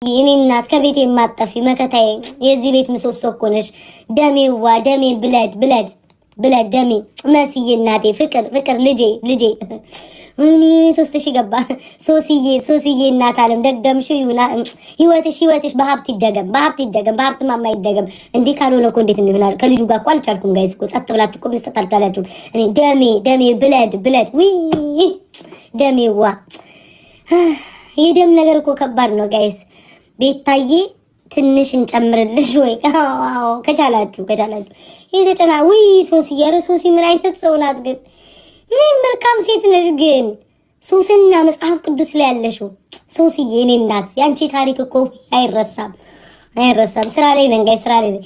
የኔ እናት ከቤት የማጠፊ መከታዬ የዚህ ቤት ምሰሶ እኮ ነሽ። ደሜዋ ደሜ ብለድ ደሜ መስዬ እናቴ ፍቅር ልጄ እኔ 3000 ገባ ሶስዬ እናት አለም ደገምሽው ይሁና ህይወትሽ በሀብት ይደገም በሀብት ማማ ይደገም። እንዴ ካልሆነ እኮ እንዴት ይሆናል? ከልጁ ጋር እኮ አልቻልኩም ጋይስ እኮ ጸጥ ብላችሁ እኮ መስጠት አልቻላችሁ። እኔ ደሜ ብለድ ደሜዋ የደም ነገር እኮ ከባድ ነው ጋይስ። ቤታዬ ትንሽ እንጨምርልሽ ወይ? አዎ ከቻላችሁ የተጨና ሶሲ ሶሲ ምን አይነት ሰው ናት ግን? ምን መልካም ሴት ነሽ ግን ሶስና መጽሐፍ ቅዱስ ላይ ያለሽው ሶሲዬ የኔ እናት ያንቺ ታሪክ እኮ አይረሳም። ስራ ላይ ነን ጋይስ፣ ስራ ላይ ነን።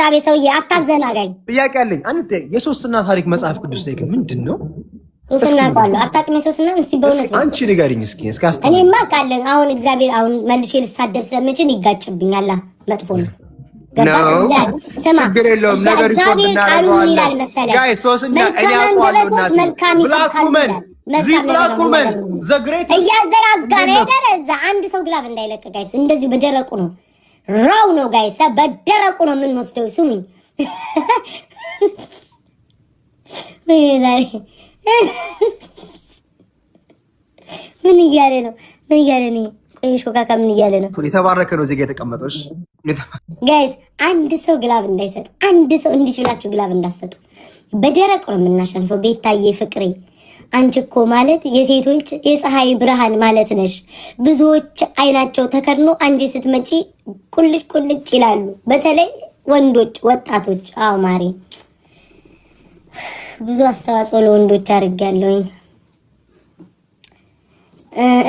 አቤት ሰውዬ አታዘናጋኝ። ጥያቄ አለኝ። አንተ የሶስና ታሪክ መጽሐፍ ቅዱስ ላይ ግን ምንድነው? ሶስና ቃሉ አታውቅም? ሶስና እስቲ በእውነት አንቺ ንገሪኝ እስኪ አስተምር። እኔማ ቃለን አሁን እግዚአብሔር አሁን መልሼ ልሳደብ ስለምችል ይጋጭብኛል። መጥፎ ነው። ችግር የለውም ነገር ይቆም እናደርገዋለን። ጋይስ ሶስና እኔ አውቀዋለሁ እናት ብላኩመን ዘግሬት እያዘራጋ ነገር እዛ አንድ ሰው ግላፍ እንዳይለቅ ጋይስ። እንደዚሁ በደረቁ ነው ራው ነው ጋይስ፣ በደረቁ ነው የምንወስደው። ስሙኝ ወይ ዛሬ ምን እያለ ነው? ቆይ ሾካካ ምን እያለ ነው? የተባረከ ነው ዜጋ የተቀመጠው። ጋይስ አንድ ሰው ግላብ እንዳይሰጥ፣ አንድ ሰው እንዲችላችሁ ግላብ እንዳሰጡ። በደረቅ ነው የምናሸንፈው። ቤታዬ ፍቅሬ አንቺ እኮ ማለት የሴቶች የፀሐይ ብርሃን ማለት ነሽ። ብዙዎች አይናቸው ተከድኖ አንቺ ስትመጪ ቁልጭ ይላሉ። በተለይ ወንዶች ወጣቶች። አዎ ማሪ ብዙ አስተዋጽኦ ለወንዶች አድርጋለሁኝ።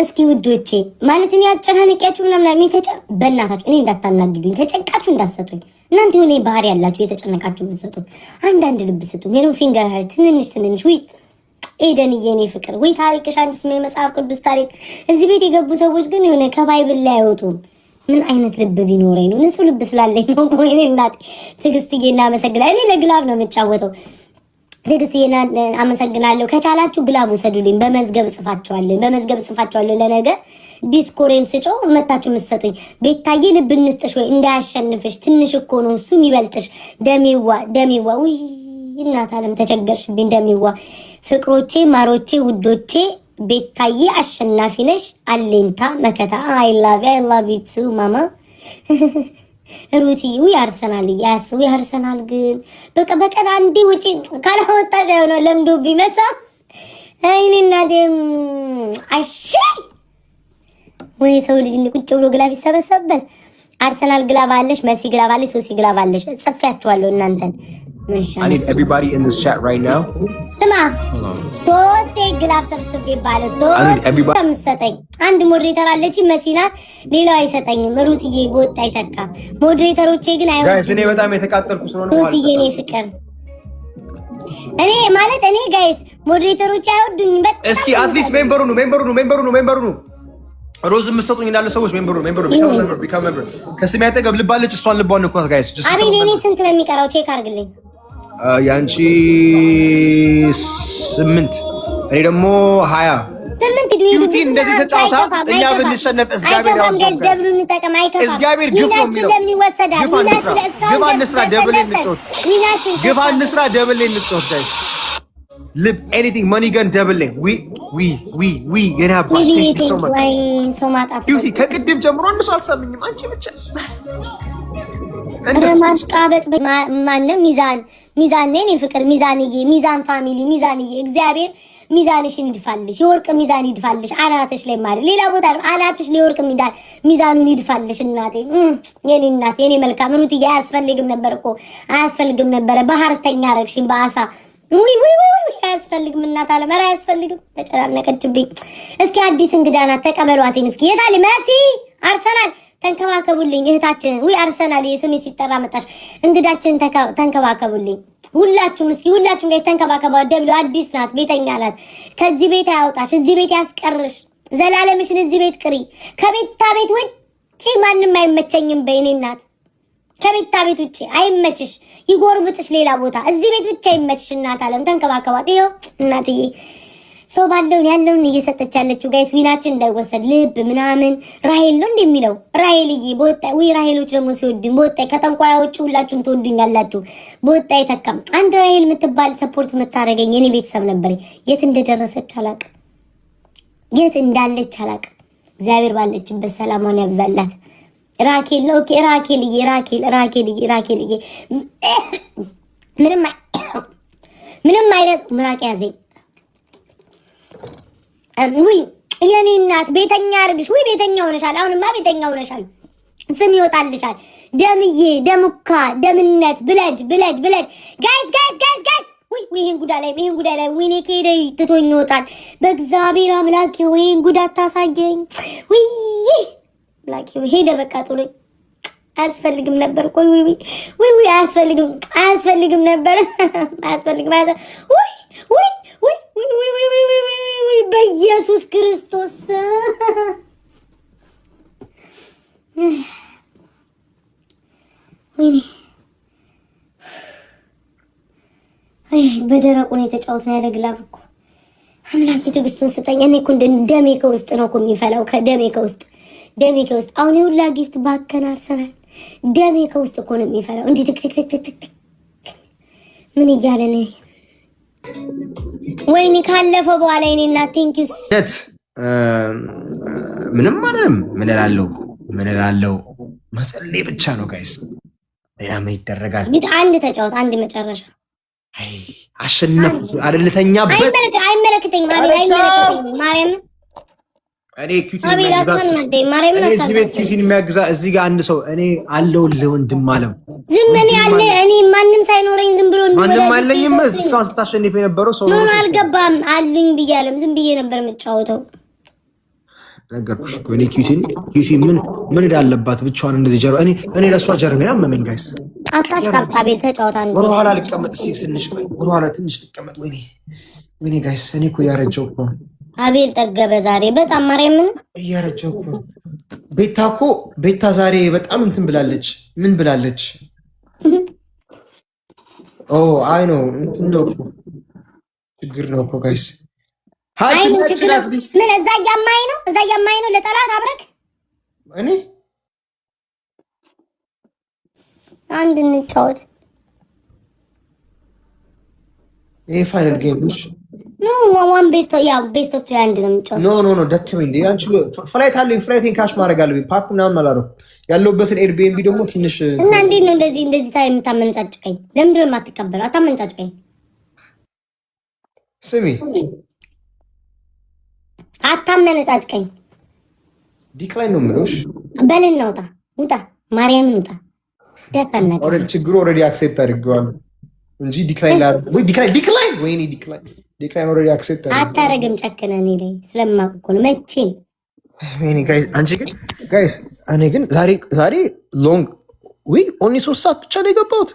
እስኪ ውዶቼ ማለት እኔ አጨናንቂያችሁ ምናምን በእናታችሁ እኔ እንዳታናድዱኝ፣ ተጨንቃችሁ እንዳትሰጡኝ። እናንተ የሆነ ባህሪ ያላችሁ የተጨነቃችሁ የምትሰጡት አንዳንድ ልብ ስጡ። የኔ ፊንገር ሀርት ትንንሽ ወይ ኤደንዬ የኔ ፍቅር ወይ ታሪክሽ አንድ ስሜ መጽሐፍ ቅዱስ ታሪክ። እዚህ ቤት የገቡ ሰዎች ግን የሆነ ከባይብል ላይ አይወጡም። ምን አይነት ልብ ቢኖረኝ ነው? ንጹህ ልብ ስላለኝ ነው። ቆይ እናቴ ትዕግስትዬ እናመሰግናለን። እኔ ለግላብ ነው የምጫወተው። ትዕግስትዬ አመሰግናለሁ። ከቻላችሁ ግላብ ውሰዱልኝ። በመዝገብ ጽፋችኋለሁ። ለነገ ዲስኮሬን ስጮ መታችሁ የምትሰጡኝ። ቤታዬ ልብ እንስጥሽ ወይ እንዳያሸንፍሽ። ትንሽ እኮ ነው እሱ የሚበልጥሽ። ደሜዋ ውይ እናት አለም ተቸገርሽብኝ። ደሜዋ ፍቅሮቼ፣ ማሮቼ፣ ውዶቼ ቤታዬ አሸናፊ ነሽ። አሌንታ መከታ አይ ላቭ ዩ ቱ ማማ ሩቲ ውይ አርሰናል ያስፈው አርሰናል ግን በቀን አንዴ ውጪ ካላወጣሽ አይሆነ ለምዶ ቢመሳ አይኔ እናቴም አሺ ወይ ሰው ልጅ ቁጭ ብሎ ግላብ ይሰበሰብበት። አርሰናል ግላብ አለሽ፣ መሲ ግላብ አለሽ፣ ሶሲ ግላብ አለሽ። ጽፌያችኋለሁ እናንተን። I need everybody in this chat right now. ስማ ሶስቴ ግላብ ሰብስቤ ባለ ከምሰጠኝ አንድ ሞዴሬተር አለች መሲና፣ ሌላው አይሰጠኝም። ሩትዬ በወጣ አይተካ። ሞዴሬተሮቼ ግን አይወጣ። ጋይስ እኔ በጣም የተቃጠልኩ ስለሆነ ማለት ነው። ሶሲዬ እኔ ፍቅር እኔ ጋይስ ሞዴሬተሮቼ አይወዱኝም በጣም። እስኪ አትሊስት ሜምበሩ ነው ሮዝ የምትሰጡኝ እንዳለ ሰዎች ሜምበሩ ቢካም ሜምበር ከስሜ አጠገብ ልባለች። እሷን ልቧን እኮ ጋይስ አቤል እኔ ስንት ነው የሚቀረው? ቼክ አድርግልኝ። ያንቺ 8 እኔ ደግሞ 20 ዩቲ እንደዚህ ተጫውታ እኛ ብንሸነፍ እግዚአብሔር ግፍ ነው የሚለው። ግፍ አንስራ ደብል እንጫወት ጋይስ። ልብ ኤኒቲንግ ማኒ ገን ደብል ዊ የኔ አባት ሰው ማጣት ዩቲ ከቅድም ጀምሮ እንሱ አልሰምኝም። አንቺ ብቻ ማሽቃበጥ ማንም ሚዛን ነኝ ፍቅር ሚዛን ፋሚሊ ሚዛንዬ እግዚአብሔር ሚዛንሽን ይድፋልሽ። የወርቅ ሚዛን ይድፋልሽ አናትሽ ላይ ማለት ሌላ ቦታ አናትሽ ላይ የወርቅ ሚዛኑን ይድፋልሽ። እናቴ የኔ እናት የኔ መልካም ሩትዬ አያስፈልግም ነበር ባህርተኛ አረግሽኝ በአሳ ውይ አያስፈልግም። እናት አለ መራ አያስፈልግም። ተጨናነቀችብኝ። እስኪ አዲስ እንግዳ ናት ተቀበሏትኝ። እስኪ የታለ መሲ አርሰናል ተንከባከቡልኝ እህታችንን። ውይ አርሰናል የስሜ ሲጠራ መጣሽ። እንግዳችንን ተንከባከቡልኝ ሁላችሁም። እስኪ ሁላችሁም ጋይስ ተንከባከቧት። ደብሎ አዲስ ናት፣ ቤተኛ ናት። ከዚህ ቤት አያውጣሽ፣ እዚህ ቤት ያስቀርሽ። ዘላለምሽን እዚህ ቤት ቅሪ። ከቤታ ቤት ውጪ ማንም አይመቸኝም በእኔ እናት። ከቤታ ቤት ውጪ አይመችሽ፣ ይጎርብጥሽ ሌላ ቦታ። እዚህ ቤት ብቻ ይመችሽ። እናት አለም ተንከባከቧት። ይኸው እናትዬ ሰው ባለውን ያለውን እየሰጠች ያለችው ጋይስ። ዊናችን እንዳይወሰድ ልብ ምናምን ራሄል ነው እንደሚለው ራሄልዬ በወጣ ወይ ራሄሎች ደግሞ ሲወዱኝ በወጣ ከጠንቋዮቹ ሁላችሁም ትወዱኛላችሁ። በወጣ ይተካም አንድ ራሄል የምትባል ሰፖርት የምታደርገኝ የኔ ቤተሰብ ነበር። የት እንደደረሰች አላቅም፣ የት እንዳለች አላቅም። እግዚአብሔር ባለችበት ሰላሟን ያብዛላት። ራኬል ነው ኦኬ። ራኬልዬ ምንም አይነት ምራቅ ያዘኝ። ውይ የኔ እናት ቤተኛ አርግሽ። ውይ ቤተኛ ሆነሻል። አሁንማ ቤተኛ ሆነሻል። ስም ይወጣልሻል። ደምዬ፣ ደሙካ፣ ደምነት፣ ብለድ ጋይስ ወይ ይሄን ጉዳ ላይ ወይኔ ከሄደ ትቶኝ ይወጣል። በእግዚአብሔር አምላክ ወይን ጉዳ ታሳየኝ። ወይ አምላክ ሄደ በቃ ጥሎኝ። አያስፈልግም ነበር። ቆይ ወይ አያስፈልግም ነበር። አያስፈልግም። ወይ በኢየሱስ ክርስቶስ ወይኔ በደረቁ ነው የተጫወትነው ያለ ግላፍ እኮ። አምላኬ ትዕግስቱን ስጠኝ። እኔ እኮ ደሜ ከውስጥ ነው እኮ የሚፈላው። ደሜ ከውስጥ አሁን የሁላ ጊፍት ባከን አርሰናል። ደሜ ከውስጥ እኮ ነው የሚፈላው። እንዲህ ትክትክ ምን እያለ ነው? ወይኔ ካለፈ በኋላ እኔ እና ቴንኪው ነት ምንም ማለት ምን እላለሁ መጸለይ ብቻ ነው ጋይስ። ሌላ ምን ይደረጋል? አንድ ተጫወት፣ አንድ መጨረሻ አሸነፍ አይደለተኛበት። አይመለከተኝም ማርያም። እኔ ኪዩቲን የሚያግዛ እዚህ ጋር አንድ ሰው እኔ አለሁልህ ወንድም አለም። ዝም እኔ ማንም ሳይኖረኝ ዝም ብሎ ማንም አለኝም። እስካሁን ስታሸንፍ የነበረው ሰው ነው። አልገባም አሉኝ ብያለም። ዝም ብዬ ነበር የምጫወተው። ነገርኩሽ እኮ እኔ ኪዩቲን ምን እንዳለባት ብቻዋን እንደዚህ ጀርባ እኔ ለእሷ ጀርባ አመመኝ ጋይስ። አታሽ ካርታቤል ተጫወታ ነው። ወደኋላ ልቀመጥ ሲል ትንሽ ቆይ፣ ወደኋላ ትንሽ ልቀመጥ። ወይኔ ጋይስ እኔ እኮ እያረጀው እኮ አቤል ጠገበ ዛሬ በጣም ማርያምን እያረጀው እኮ። ቤታ ዛሬ በጣም እንትን ብላለች። ምን ብላለች? አይ ነው እንትን ነው ችግር ነው እኮ ጋይስ። አይ ነው ችግር ምን እዛ እያማኝ ነው ለጠላት አብረክ እኔ አንድ እንጫወት። ይሄ ፋይናል ጌም ኖ ዋን ቤስት ኦፍ 3 አንድ ነው የምጫወት። ኖ ደከመኝ እንዴ አንቺ። ፍላይት አለኝ፣ ፍላይቴን ካሽ ማድረግ አለብኝ። ፓክ ምናምን አላረኩም። ያለሁበትን ኤርቢኤንቢ ደግሞ ትንሽ እና እንዴት ነው እንደዚህ ታዲያ የምታመነጫጭቀኝ? ለምንድን ነው የማትቀበለው? አታመነጫጭቀኝ። ስሚ አታመነጫጭቀኝ። ዲክላይን ነው የምልሽ። በልን ነው ውጣ፣ ማርያምን ውጣ። ደፈናት ችግሩ ኦልሬዲ አክሴፕት አድርገዋለሁ እንጂ ዲክላይን ወይኔ ዲክላይን ኦልሬዲ አክሴፕት አታረግም። ጨክነህ እኔ ላይ ስለማውቅ እኮ ነው መቼም። ወይኔ ጋይስ አንቺ ግን ጋይስ እኔ ግን ዛሬ ሎንግ ኦንሊ 3 ሰዓት ብቻ ነው የገባሁት።